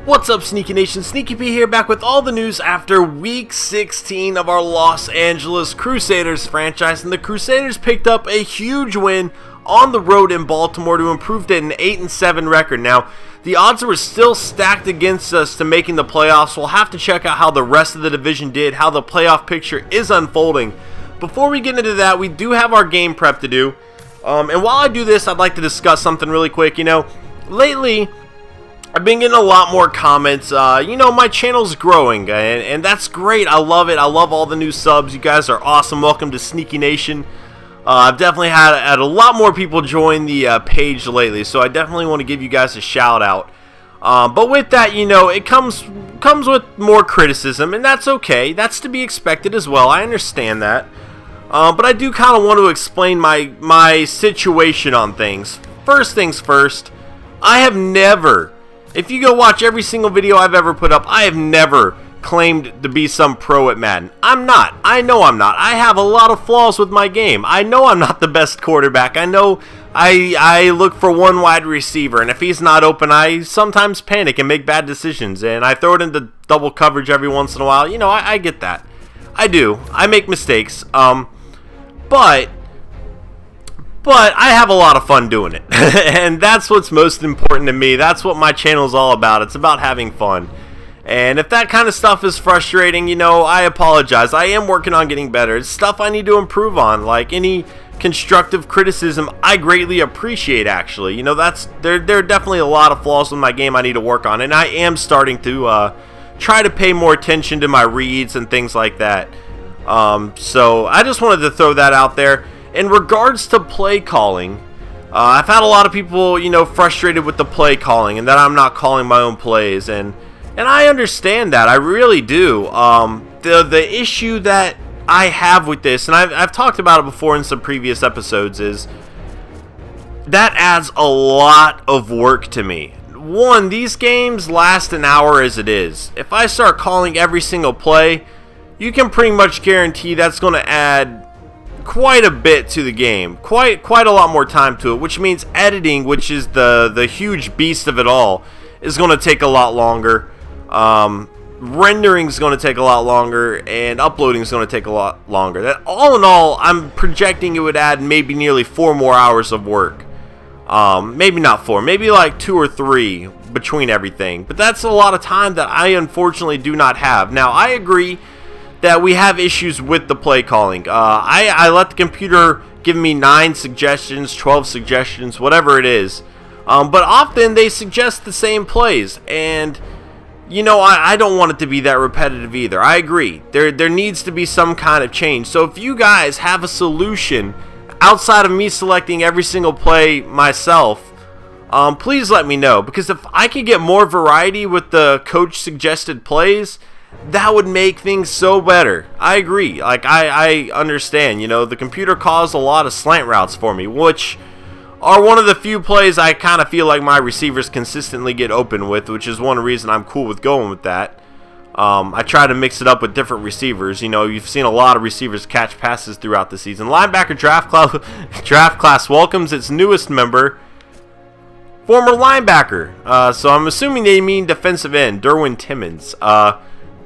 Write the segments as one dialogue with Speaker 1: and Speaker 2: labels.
Speaker 1: What's up, Sneaky Nation? Sneaky P here, back with all the news after Week 16 of our Los Angeles Crusaders franchise. And the Crusaders picked up a huge win on the road in Baltimore to improve to an 8-7 record. Now, the odds were still stacked against us to making the playoffs. We'll have to check out how the rest of the division did, how the playoff picture is unfolding. Before we get into that, we do have our game prep to do. And while I do this, I'd like to discuss something really quick. You know, lately I've been getting a lot more comments. You know, my channel's growing, and that's great. I love it. I love all the new subs. You guys are awesome. Welcome to Sneaky Nation. I've definitely had a lot more people join the page lately, so I definitely want to give you guys a shout out. But with that, you know, it comes with more criticism, and that's okay. That's to be expected as well. I understand that. But I do kind of want to explain my situation on things. First things first, I have never, if you go watch every single video I've ever put up, I have never claimed to be some pro at Madden. I'm not. I know I'm not. I have a lot of flaws with my game. I know I'm not the best quarterback. I know I look for one wide receiver, and if he's not open, I sometimes panic and make bad decisions, and I throw it into double coverage every once in a while. You know, I get that. I do. I make mistakes. But I have a lot of fun doing it, and that's what's most important to me. That's what my channel is all about. It's about having fun. And if that kind of stuff is frustrating, you know, I apologize. I am working on getting better. It's stuff I need to improve on. Like any constructive criticism, I greatly appreciate, actually. You know, there are definitely a lot of flaws in my game I need to work on, and I am starting to try to pay more attention to my reads and things like that. So I just wanted to throw that out there. In regards to play calling, I've had a lot of people, you know, frustrated with the play calling and that I'm not calling my own plays, and I understand that. I really do. The issue that I have with this, and I've talked about it before in some previous episodes, is that adds a lot of work to me. One, these games last an hour as it is. If I start calling every single play, you can pretty much guarantee that's going to add quite a bit to the game, quite a lot more time to it, which means editing, which is the huge beast of it all, is going to take a lot longer. Rendering is going to take a lot longer, and uploading is going to take a lot longer. That all in all, I'm projecting it would add maybe nearly 4 more hours of work. Maybe not 4, maybe like 2 or 3 between everything, but that's a lot of time that I unfortunately do not have. Now, I agree that we have issues with the play calling. I let the computer give me 9 suggestions, 12 suggestions, whatever it is. But often they suggest the same plays, and you know, I don't want it to be that repetitive either. I agree. There needs to be some kind of change. So if you guys have a solution outside of me selecting every single play myself, please let me know, because if I could get more variety with the coach suggested plays, that would make things so better. I agree. Like, I understand, you know, the computer calls a lot of slant routes for me, which are one of the few plays I kind of feel like my receivers consistently get open with, which is one reason I'm cool with going with that. I try to mix it up with different receivers. You know, you've seen a lot of receivers catch passes throughout the season. Linebacker draft class welcomes its newest member, former linebacker. So I'm assuming they mean defensive end, Derwin Timmons.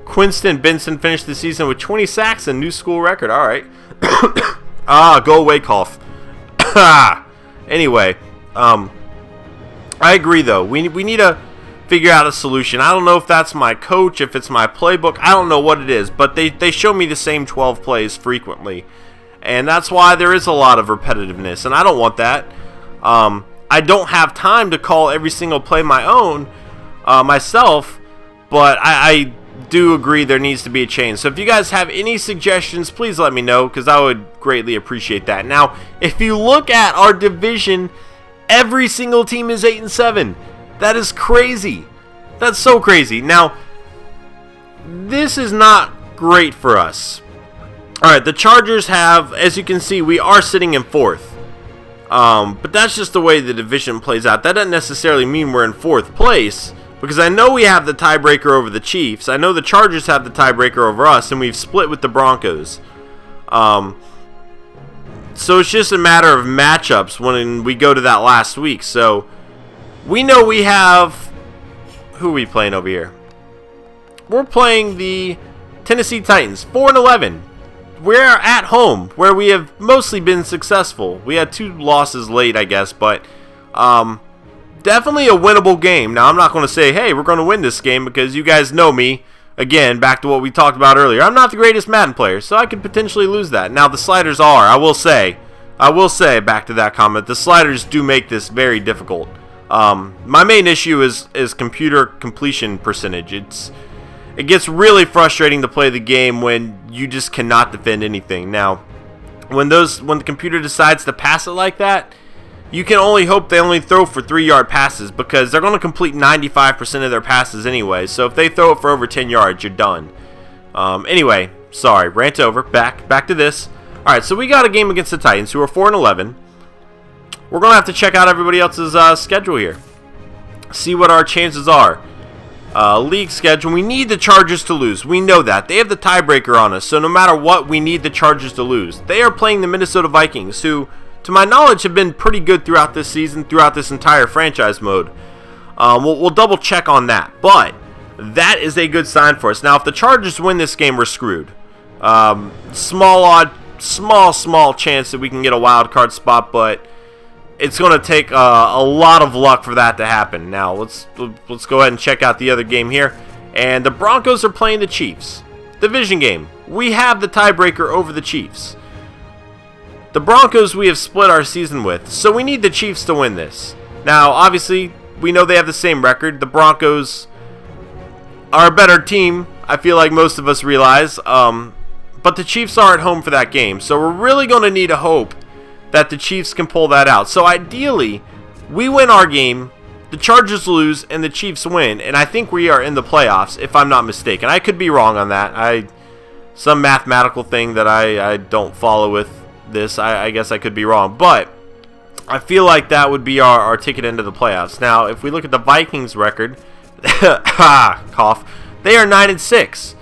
Speaker 1: Quinston Benson finished the season with 20 sacks and new school record. All right. Go away, cough. Anyway, I agree though. We need to figure out a solution. I don't know if that's my coach, if it's my playbook. I don't know what it is, but they show me the same 12 plays frequently, and that's why there is a lot of repetitiveness, and I don't want that. I don't have time to call every single play my own myself, but I do agree there needs to be a change. So if you guys have any suggestions, please let me know, because I would greatly appreciate that. Now, if you look at our division, every single team is 8-7. That is crazy. That's so crazy. Now, this is not great for us. Alright, the Chargers have, as you can see, we are sitting in 4th. But that's just the way the division plays out. That doesn't necessarily mean we're in 4th place, because I know we have the tiebreaker over the Chiefs. I know the Chargers have the tiebreaker over us, and we've split with the Broncos. So it's just a matter of matchups when we go to that last week. So we know we have who are we playing over here? We're playing the Tennessee Titans, 4-11. We're at home, where we have mostly been successful. We had 2 losses late, I guess, but definitely a winnable game. Now, I'm not going to say, hey, we're going to win this game, because you guys know me. Again, back to what we talked about earlier. I'm not the greatest Madden player, so I could potentially lose that. Now, the sliders are, I will say, back to that comment, the sliders do make this very difficult. My main issue is computer completion percentage. It gets really frustrating to play the game when you just cannot defend anything. Now, when the computer decides to pass it like that, you can only hope they only throw for 3-yard passes, because they're going to complete 95% of their passes anyway. So if they throw it for over 10 yards, you're done. Anyway, sorry, rant over. Back to this. All right, so we got a game against the Titans, who are 4-11. We're going to have to check out everybody else's schedule here. See what our chances are. League schedule, we need the Chargers to lose. We know that. They have the tiebreaker on us, so no matter what, we need the Chargers to lose. They are playing the Minnesota Vikings, who, to my knowledge, have been pretty good throughout this season, throughout this entire franchise mode. We'll double check on that, but that is a good sign for us. Now, if the Chargers win this game, we're screwed. Small chance that we can get a wild card spot, but it's going to take a lot of luck for that to happen. Now, let's go ahead and check out the other game here. And the Broncos are playing the Chiefs. Division game. We have the tiebreaker over the Chiefs. The Broncos we have split our season with, so we need the Chiefs to win this. Now, obviously, we know they have the same record. The Broncos are a better team, I feel like most of us realize. But the Chiefs are at home for that game, so we're really going to need a hope that the Chiefs can pull that out. So ideally, we win our game, the Chargers lose, and the Chiefs win, and I think we are in the playoffs, if I'm not mistaken. I could be wrong on that. Some mathematical thing that I don't follow with this. I guess I could be wrong, but I feel like that would be our ticket into the playoffs. Now, if we look at the Vikings record, cough, they are 9-6,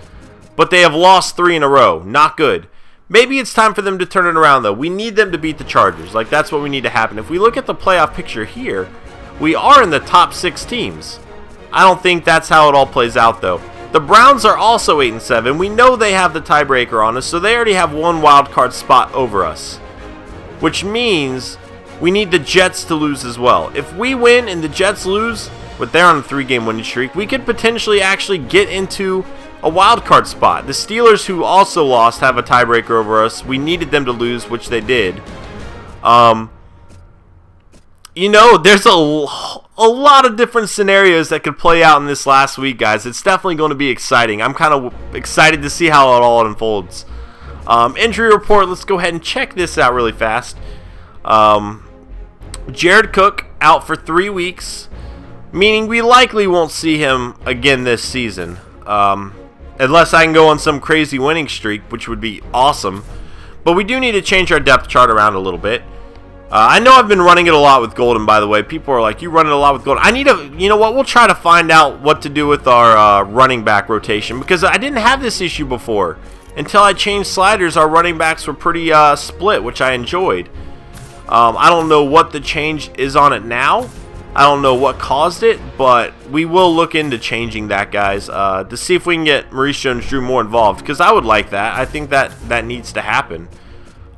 Speaker 1: but they have lost 3 in a row. Not good. Maybe it's time for them to turn it around, though. We need them to beat the Chargers. Like, that's what we need to happen. If we look at the playoff picture here, we are in the top 6 teams. I don't think that's how it all plays out, though. The Browns are also 8-7. We know they have the tiebreaker on us, so they already have 1 wild card spot over us, which means we need the Jets to lose as well. If we win and the Jets lose, but they're on a 3-game winning streak, we could potentially actually get into a wild card spot. The Steelers, who also lost, have a tiebreaker over us. We needed them to lose, which they did. You know, there's a lot of different scenarios that could play out in this last week, guys. It's definitely going to be exciting. I'm kind of excited to see how it all unfolds. Injury report, let's go ahead and check this out really fast. Jared Cook out for 3 weeks, meaning we likely won't see him again this season. Unless I can go on some crazy winning streak, which would be awesome. But we do need to change our depth chart around a little bit. I know I've been running it a lot with Golden, by the way. People are like, you run it a lot with Golden. I need to, you know what, we'll try to find out what to do with our running back rotation, because I didn't have this issue before. Until I changed sliders, our running backs were pretty split, which I enjoyed. I don't know what the change is on it now. I don't know what caused it, but we will look into changing that, guys, to see if we can get Maurice Jones-Drew more involved, because I would like that. I think that needs to happen.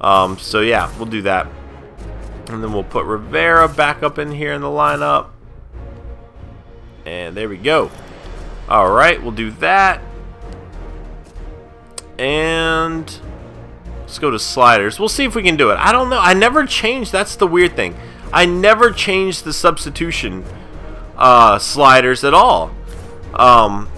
Speaker 1: So, yeah, we'll do that. And then we'll put Rivera back up in here in the lineup. And there we go. All right, we'll do that. And let's go to sliders. We'll see if we can do it. I don't know. I never changed. That's the weird thing. I never changed the substitution sliders at all,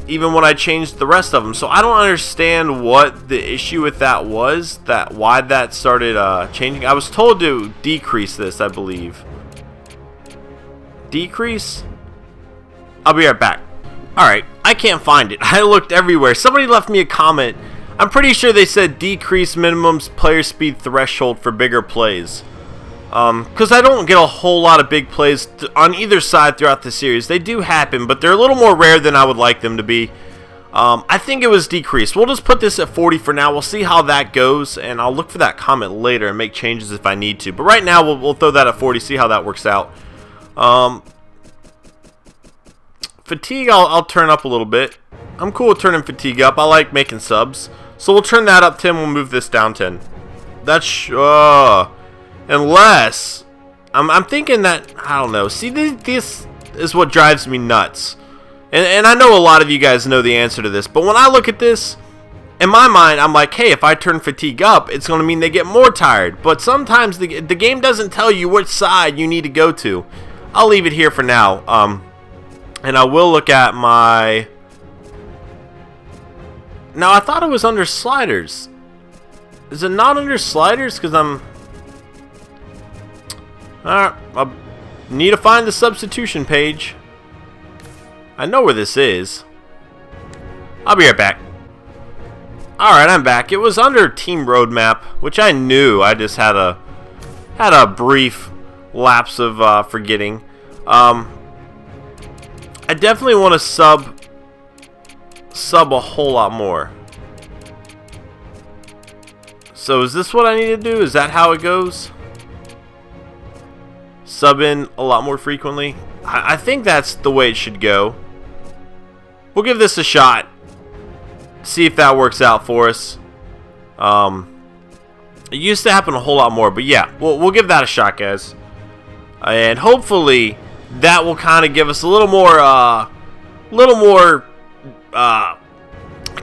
Speaker 1: even when I changed the rest of them. So I don't understand what the issue with that was, why that started changing. I was told to decrease this, I believe. Decrease? I'll be right back. Alright, I can't find it. I looked everywhere. Somebody left me a comment. I'm pretty sure they said decrease minimum player speed threshold for bigger plays. Because I don't get a whole lot of big plays on either side throughout the series. They do happen, but they're a little more rare than I would like them to be. I think it was decreased. We'll just put this at 40 for now. We'll see how that goes, and I'll look for that comment later and make changes if I need to. But right now, we'll throw that at 40, see how that works out. fatigue I'll turn up a little bit. I'm cool with turning fatigue up. I like making subs. So we'll turn that up 10. We'll move this down 10. That's unless I'm thinking that, I don't know. See, this is what drives me nuts. And I know a lot of you guys know the answer to this, but when I look at this, in my mind, I'm like, hey, if I turn fatigue up, it's going to mean they get more tired. But sometimes the game doesn't tell you which side you need to go to. I'll leave it here for now. And I will look at my... Now, I thought it was under sliders. Is it not under sliders? Because I'm... Alright, I need to find the substitution page. I know where this is. I'll be right back. Alright, I'm back. It was under team roadmap, which I knew. I just had a brief lapse of forgetting. I definitely want to sub a whole lot more. So is this what I need to do? Is that how it goes? Sub in a lot more frequently? I think that's the way it should go. We'll give this a shot. See if that works out for us. It used to happen a whole lot more, but yeah, we'll give that a shot, guys. And hopefully that will kind of give us a little more,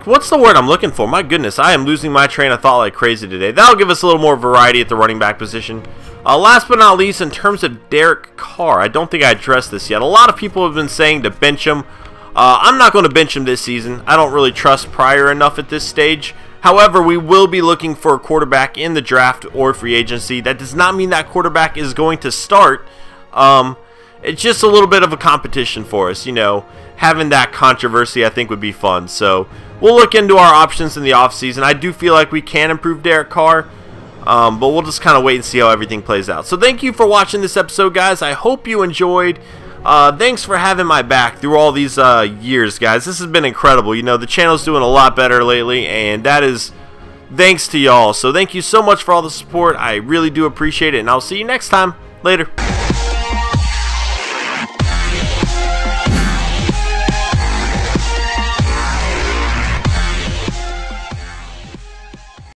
Speaker 1: what's the word I'm looking for? My goodness, I am losing my train of thought like crazy today. That'll give us a little more variety at the running back position. Last but not least, in terms of Derek Carr, I don't think I addressed this yet. A lot of people have been saying to bench him. I'm not going to bench him this season. I don't really trust Pryor enough at this stage. However, we will be looking for a quarterback in the draft or free agency. That does not mean that quarterback is going to start. It's just a little bit of a competition for us, you know. Having that controversy, I think, would be fun. So we'll look into our options in the offseason. I do feel like we can improve Derek Carr, but we'll just kind of wait and see how everything plays out. So thank you for watching this episode, guys. I hope you enjoyed. Thanks for having my back through all these years, guys. This has been incredible. You know, the channel's doing a lot better lately, and that is thanks to y'all. So thank you so much for all the support. I really do appreciate it, and I'll see you next time. Later.